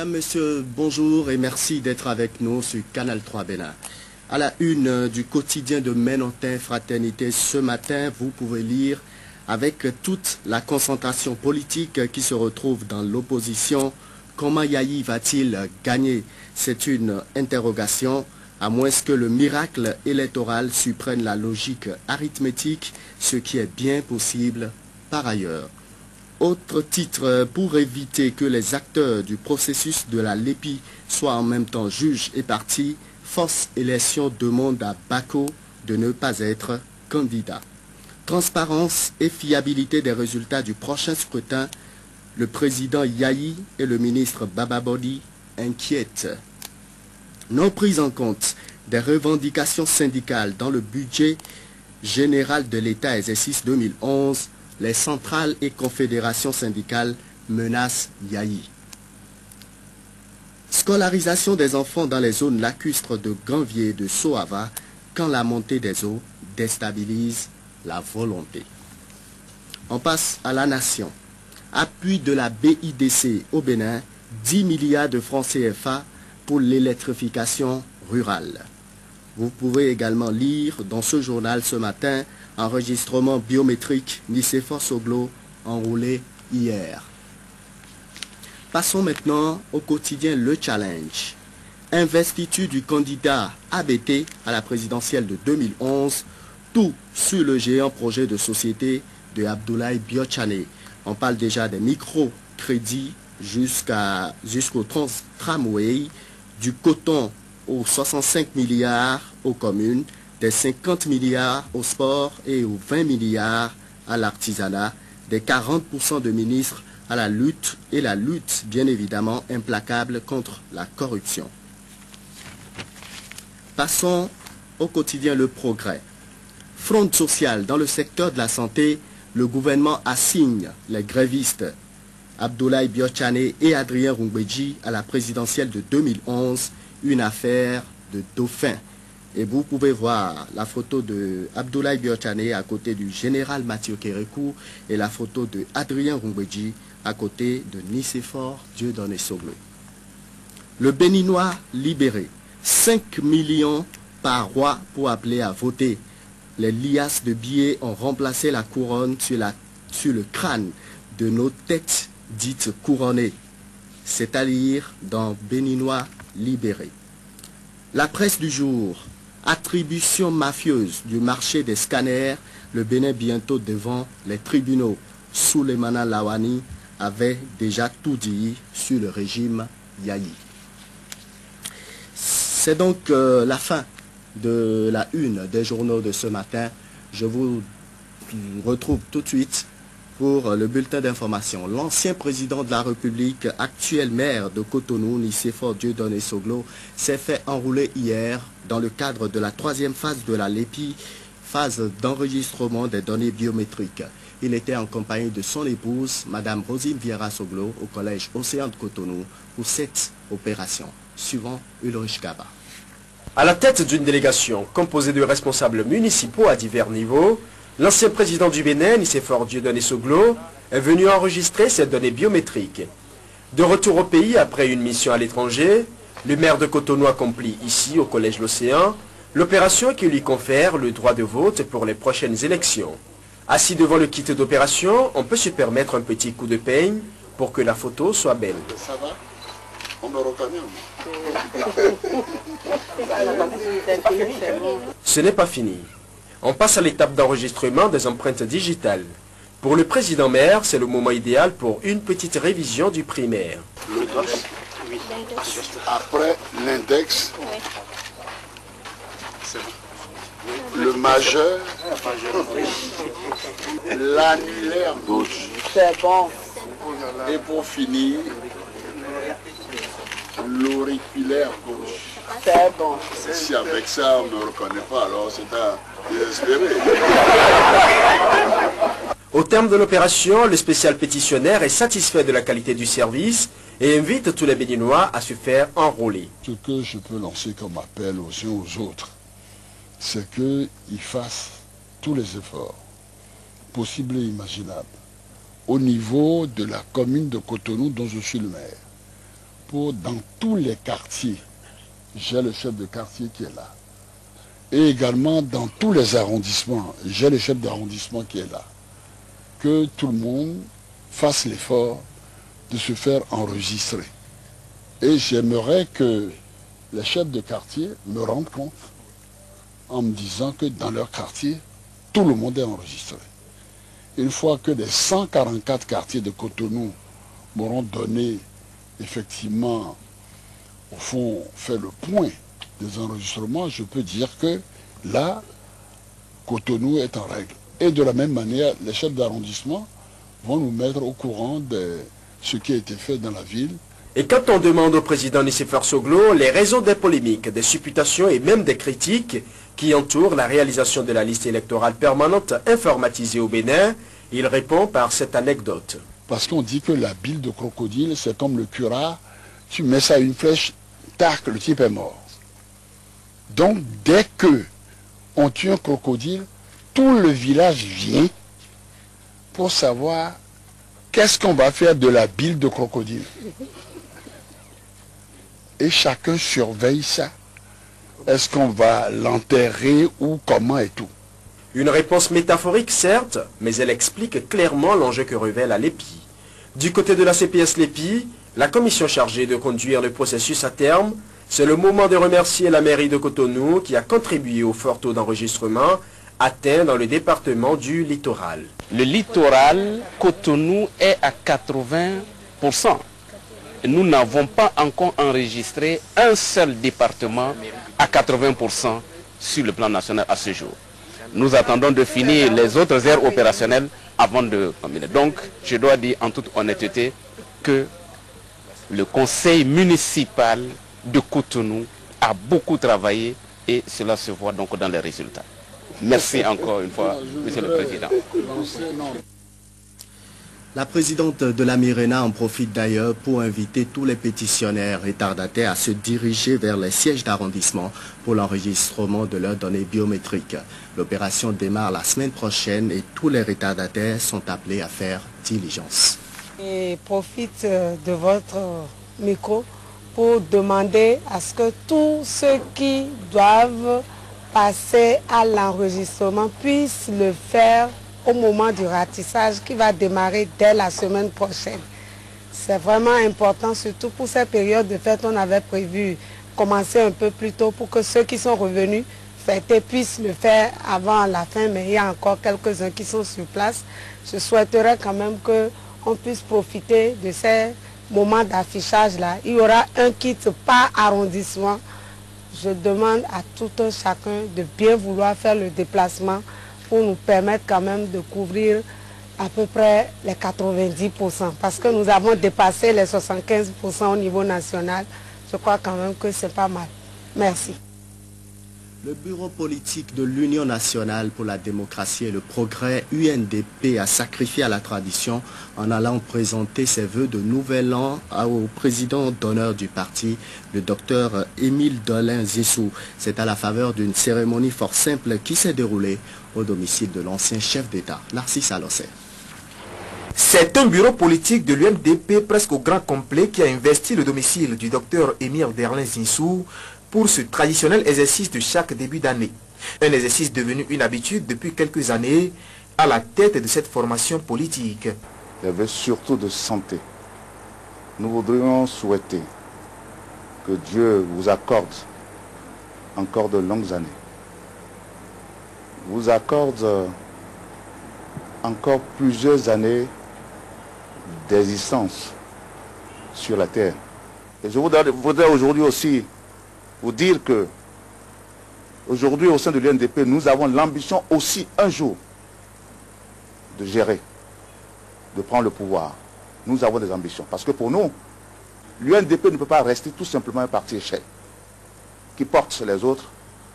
Mesdames, Messieurs, bonjour et merci d'être avec nous sur Canal 3 Bénin. À la une du quotidien de Ménontin Fraternité ce matin, vous pouvez lire avec toute la concentration politique qui se retrouve dans l'opposition, comment Yayi va-t-il gagner? C'est une interrogation, à moins que le miracle électoral supprenne la logique arithmétique, ce qui est bien possible par ailleurs. Autre titre, pour éviter que les acteurs du processus de la LEPI soient en même temps juges et partis, Force Élection demande à Bako de ne pas être candidat. Transparence et fiabilité des résultats du prochain scrutin, le président Yayi et le ministre Bababodi inquiètent. Non prise en compte des revendications syndicales dans le budget général de l'État exercice 2011, les centrales et confédérations syndicales menacent Yayi. Scolarisation des enfants dans les zones lacustres de Granvier et de Soava quand la montée des eaux déstabilise la volonté. On passe à la nation. Appui de la BIDC au Bénin, 10 milliards de francs CFA pour l'électrification rurale. Vous pouvez également lire dans ce journal ce matin enregistrement biométrique Nicéphore Soglo enroulé hier. Passons maintenant au quotidien Le Challenge. Investiture du candidat ABT à la présidentielle de 2011, tout sur le géant projet de société de Abdoulaye Biochane. On parle déjà des microcrédits jusqu'au tramway, du coton aux 65 milliards aux communes, des 50 milliards au sport et aux 20 milliards à l'artisanat, des 40% de ministres à la lutte et la lutte bien évidemment implacable contre la corruption. Passons au quotidien Le Progrès. Fronde sociale dans le secteur de la santé, le gouvernement assigne les grévistes Abdoulaye Biochane et Adrien Rungbeji à la présidentielle de 2011, une affaire de dauphin. Et vous pouvez voir la photo de Abdoulaye Biochane à côté du général Mathieu Kérékou et la photo de Adrien Rungbeji à côté de Nicéphore Dieudonné Soglo. Le Béninois libéré, 5 millions par roi pour appeler à voter. Les liasses de billets ont remplacé la couronne sur le crâne de nos têtes dites couronnées. C'est à lire dans Béninois libéré. La presse du jour. Attribution mafieuse du marché des scanners, le Bénin bientôt devant les tribunaux. Souleymana Lawani avait déjà tout dit sur le régime Yayi. C'est donc la fin de la une des journaux de ce matin. Je vous retrouve tout de suite pour le bulletin d'information. L'ancien président de la République, actuel maire de Cotonou, Nicéphore Dieudonné Soglo, s'est fait enrouler hier dans le cadre de la troisième phase de la LEPI, phase d'enregistrement des données biométriques. Il était en compagnie de son épouse, Madame Rosine Vieira Soglo, au collège Océan de Cotonou, pour cette opération. Suivant Ulrich Gaba. À la tête d'une délégation composée de responsables municipaux à divers niveaux, l'ancien président du Bénin, Nicéphore Dieudonné Soglo, est venu enregistrer ses données biométriques. De retour au pays après une mission à l'étranger, le maire de Cotonou accomplit ici, au collège L'Océan, l'opération qui lui confère le droit de vote pour les prochaines élections. Assis devant le kit d'opération, on peut se permettre un petit coup de peigne pour que la photo soit belle. Ça va? On me reconnaît. Ce n'est pas fini. On passe à l'étape d'enregistrement des empreintes digitales. Pour le président maire, c'est le moment idéal pour une petite révision du primaire. Oui. Après l'index, le majeur, l'annulaire gauche. C'est bon. Et pour finir, l'auriculaire gauche. C'est bon. Si avec ça on ne me reconnaît pas, alors c'est à désespérer. Au terme de l'opération, le spécial pétitionnaire est satisfait de la qualité du service et invite tous les Béninois à se faire enrôler. Ce que je peux lancer comme appel aux uns aux autres, c'est qu'ils fassent tous les efforts possibles et imaginables au niveau de la commune de Cotonou dont je suis le maire, pour dans tous les quartiers, j'ai le chef de quartier qui est là. Et également dans tous les arrondissements, j'ai le chef d'arrondissement qui est là. Que tout le monde fasse l'effort de se faire enregistrer. Et j'aimerais que les chefs de quartier me rendent compte en me disant que dans leur quartier, tout le monde est enregistré. Une fois que les 144 quartiers de Cotonou m'auront donné effectivement, au fond, fait le point des enregistrements, je peux dire que là, Cotonou est en règle. Et de la même manière, les chefs d'arrondissement vont nous mettre au courant de ce qui a été fait dans la ville. Et quand on demande au président Nicéphore Soglo les raisons des polémiques, des supputations et même des critiques qui entourent la réalisation de la liste électorale permanente informatisée au Bénin, il répond par cette anecdote. Parce qu'on dit que la bile de crocodile, c'est comme le curare, tu mets ça à une flèche, tac, le type est mort. Donc dès que on tue un crocodile, tout le village vient pour savoir qu'est-ce qu'on va faire de la bile de crocodile. Et chacun surveille ça. Est-ce qu'on va l'enterrer ou comment et tout. Une réponse métaphorique certes, mais elle explique clairement l'enjeu que révèle à l'EPI. Du côté de la CPS l'EPI, la commission chargée de conduire le processus à terme, c'est le moment de remercier la mairie de Cotonou qui a contribué au fort taux d'enregistrement atteint dans le département du littoral. Le littoral, Cotonou est à 80%. Nous n'avons pas encore enregistré un seul département à 80% sur le plan national à ce jour. Nous attendons de finir les autres aires opérationnelles avant de terminer. Donc, je dois dire en toute honnêteté que le conseil municipal de Cotonou a beaucoup travaillé et cela se voit donc dans les résultats. Merci encore une fois, Monsieur le Président. La présidente de la Mirena en profite d'ailleurs pour inviter tous les pétitionnaires retardataires à se diriger vers les sièges d'arrondissement pour l'enregistrement de leurs données biométriques. L'opération démarre la semaine prochaine et tous les retardataires sont appelés à faire diligence. Et profite de votre micro pour demander à ce que tous ceux qui doivent passer à l'enregistrement puissent le faire au moment du ratissage qui va démarrer dès la semaine prochaine. C'est vraiment important, surtout pour cette période de fête. On avait prévu commencer un peu plus tôt pour que ceux qui sont revenus fêter puissent le faire avant la fin, mais il y a encore quelques-uns qui sont sur place. Je souhaiterais quand même qu'on puisse profiter de ces moments d'affichage-là. Il y aura un kit par arrondissement. Je demande à tout un chacun de bien vouloir faire le déplacement pour nous permettre quand même de couvrir à peu près les 90%. Parce que nous avons dépassé les 75% au niveau national. Je crois quand même que c'est pas mal. Merci. Le bureau politique de l'Union nationale pour la démocratie et le progrès, UNDP, a sacrifié à la tradition en allant présenter ses vœux de nouvel an au président d'honneur du parti, le docteur Émile Dolin Zissou. C'est à la faveur d'une cérémonie fort simple qui s'est déroulée au domicile de l'ancien chef d'État, Narcisse Alossé. C'est un bureau politique de l'UNDP presque au grand complet qui a investi le domicile du docteur Émile Dolin Zissou pour ce traditionnel exercice de chaque début d'année. Un exercice devenu une habitude depuis quelques années à la tête de cette formation politique. Il y avait surtout de santé. Nous voudrions souhaiter que Dieu vous accorde encore de longues années. Vous accorde encore plusieurs années d'existence sur la terre. Et je voudrais aujourd'hui aussi vous dire que aujourd'hui au sein de l'UNDP, nous avons l'ambition aussi un jour de gérer, de prendre le pouvoir. Nous avons des ambitions. Parce que pour nous, l'UNDP ne peut pas rester tout simplement un parti échec qui porte sur les autres,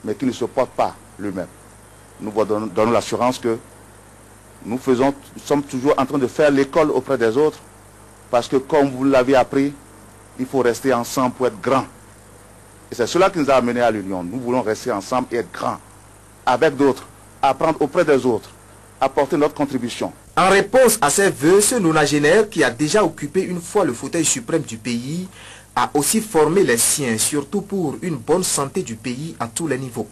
mais qui ne se porte pas lui-même. Nous vous donnons l'assurance que nous sommes toujours en train de faire l'école auprès des autres, parce que comme vous l'avez appris, il faut rester ensemble pour être grand. Et c'est cela qui nous a amenés à l'union. Nous voulons rester ensemble et être grands, avec d'autres, apprendre auprès des autres, apporter notre contribution. En réponse à ces vœux, ce nonagénaire qui a déjà occupé une fois le fauteuil suprême du pays a aussi formé les siens, surtout pour une bonne santé du pays à tous les niveaux.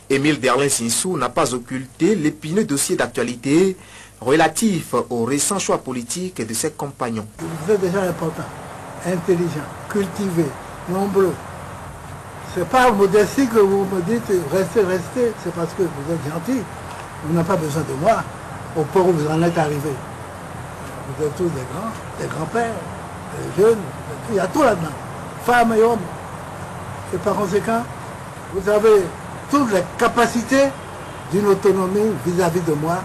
Émile Derlin Zinsou n'a pas occulté l'épineux dossier d'actualité relatif aux récents choix politiques de ses compagnons. Vous êtes déjà important, intelligent, cultivé, nombreux. Ce n'est pas en modestie que vous me dites restez, restez, c'est parce que vous êtes gentil. Vous n'avez pas besoin de moi au point où vous en êtes arrivés. Vous êtes tous des grands-pères, des jeunes, il y a tout là-dedans, femmes et hommes. Et par conséquent, vous avez toutes les capacités d'une autonomie vis-à-vis de moi.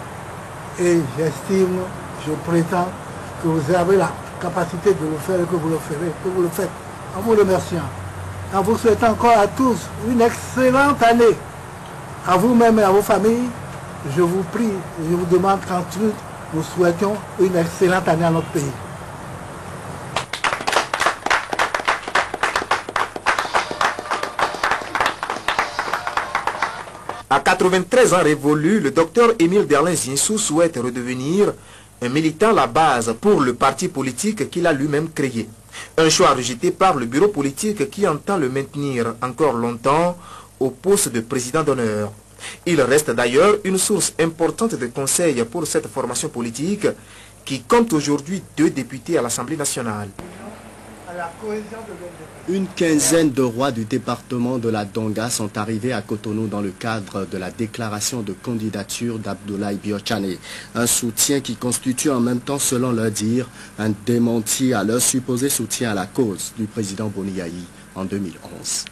Et j'estime, je prétends que vous avez la capacité de le faire et que vous le ferez, que vous le faites. En vous remerciant, en vous souhaitant encore à tous une excellente année. À vous-même et à vos familles, je vous prie, je vous demande qu'entre nous souhaitions une excellente année à notre pays. À 93 ans révolus, le docteur Émile Derlin Zinsou souhaite redevenir un militant à la base pour le parti politique qu'il a lui-même créé. Un choix rejeté par le bureau politique qui entend le maintenir encore longtemps au poste de président d'honneur. Il reste d'ailleurs une source importante de conseils pour cette formation politique qui compte aujourd'hui 2 députés à l'Assemblée nationale. Une quinzaine de rois du département de la Donga sont arrivés à Cotonou dans le cadre de la déclaration de candidature d'Abdoulaye Biochane. Un soutien qui constitue en même temps, selon leur dire, un démenti à leur supposé soutien à la cause du président Boni Yayi en 2011.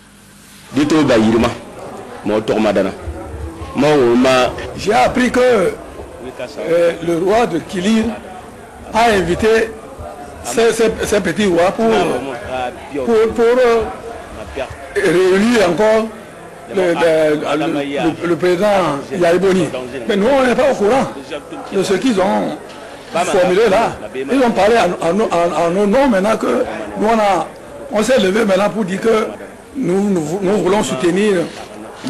J'ai appris que le roi de Kilir a invité ces petits rois pour réunir encore le président Yayi Boni. Mais nous, on n'est pas au courant de ce qu'ils ont formulé là. Ils ont parlé en nos noms maintenant que nous, on s'est levé maintenant pour dire que nous voulons soutenir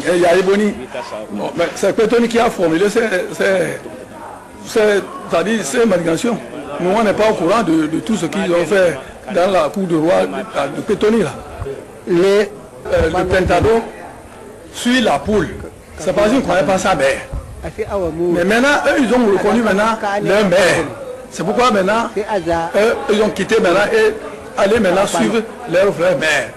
Yayi Boni. Bon, c'est Cotonou qui a formulé ces manigations. Nous, on n'est pas au courant de tout ce qu'ils ont fait dans la cour de roi de Cotonou. Le Pentado suit la poule. C'est parce qu'ils ne croyaient pas ça, mais maintenant, eux, ils ont reconnu maintenant leur mère. C'est pourquoi maintenant, eux, ils ont quitté maintenant et allé maintenant suivre leur frère mère.